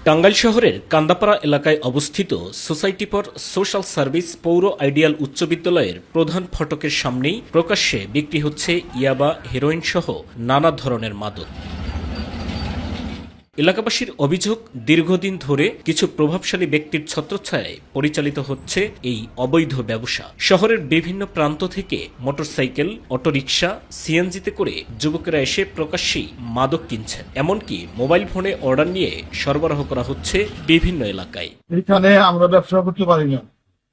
টাঙ্গাইল শহরের কান্দাপাড়া এলাকায় অবস্থিত সোসাইটি ফর সোশ্যাল সার্ভিস পৌর আইডিয়াল উচ্চ বিদ্যালয়ের প্রধান ফটকের সামনেই প্রকাশ্যে বিক্রি হচ্ছে ইয়াবা, হেরোইন সহ নানা ধরনের মাদক। এলাকাবাসীর অভিযোগ, দীর্ঘদিন ধরে কিছু প্রভাবশালী ব্যক্তির ছত্রছায়ায় পরিচালিত হচ্ছে এই অবৈধ ব্যবসা। শহরের বিভিন্ন প্রান্ত থেকে মোটরসাইকেল, অটোরিকশা, সিএনজিতে করে যুবকেরা এসে প্রকাশ্যেই মাদক কিনছেন। এমনকি মোবাইল ফোনে অর্ডার নিয়ে সরবরাহ করা হচ্ছে বিভিন্ন এলাকায়। এখানে আমরা ব্যবসা করতে পারি না।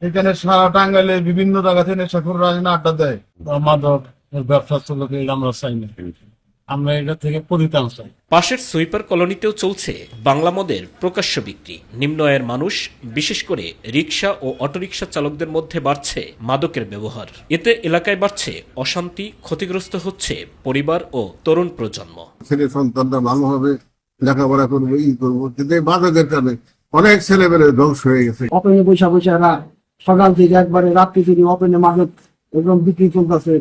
এখানে সারা টাঙ্গাইলে বিভিন্ন জায়গা থেকে নেশাখোররা আড্ডা দেয়, মাদক ব্যবসা চলবে, আমরা চাই না। আমরা এটা থেকে পরিত্রাণ চাই। পাশের সুইপার কলোনিতেও চলছে বাংলা মদের প্রকাশ্য বিক্রি। নিম্ন আয়ের মানুষ, বিশেষ করে রিকশা ও অটোরিকশা চালকদের মধ্যে বাড়ছে মাদকের ব্যবহার। এতে এলাকায় বাড়ছে অশান্তি, ক্ষতিগ্রস্ত হচ্ছে পরিবার ও তরুণ প্রজন্ম। ছেলে সন্তানরা ভালোভাবে লেখাপড়া করবো, করবো, কিন্তু এই মাদকের কারণে অনেক ছেলেমেয়ের ধ্বংস হয়ে গেছে। ওপেনে বৈশা সকাল থেকে একবারে রাত্রি থেকে ওপেনে মাদক একদম বিক্রি চলতেছে।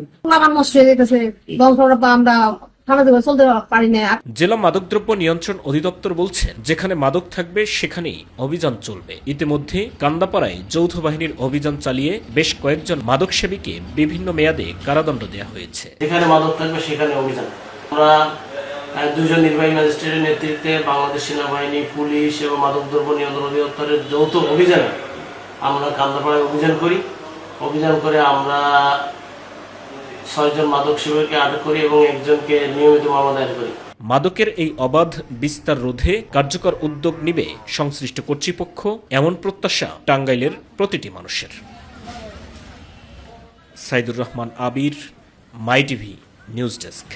নষ্ট হয়ে যেতেছে, আমরা জেলা মাদকদ্রব্য নিয়ন্ত্রণ অধিদপ্তর বলছেন, যেখানে মাদক থাকবে সেখানেই অভিযান চলবে। ইতিমধ্যে কান্দাপাড়ায় যৌথ বাহিনীর অভিযান চালিয়ে বেশ কয়েকজন মাদক সেবীকে বিভিন্ন মেয়াদে কারাদণ্ড দেওয়া হয়েছে। যেখানে মাদক থাকবে সেখানে অভিযান। আমরা দুজন নির্বাহী ম্যাজিস্ট্রেটের নেতৃত্বে বাংলাদেশ সেনাবাহিনী, পুলিশ এবং মাদকদ্রব্য নিয়ন্ত্রণ অধিদপ্তরের যৌথ অভিযানে আমরা কান্দাপাড়ায় অভিযান করি। অভিযান করে আমরা 6 জন মাদক সেবককে আটক করি এবং একজনকে নিয়মিত মামলা দায়ের করি। মাদকের এই অবাধ বিস্তার রোধে কার্যকর উদ্যোগ নিবে সংশ্লিষ্ট কর্তৃপক্ষ, এমন প্রত্যাশা টাঙ্গাইলের প্রতিটি মানুষের। সাইদুর রহমান আবির, মাই টিভি নিউজ ডেস্ক।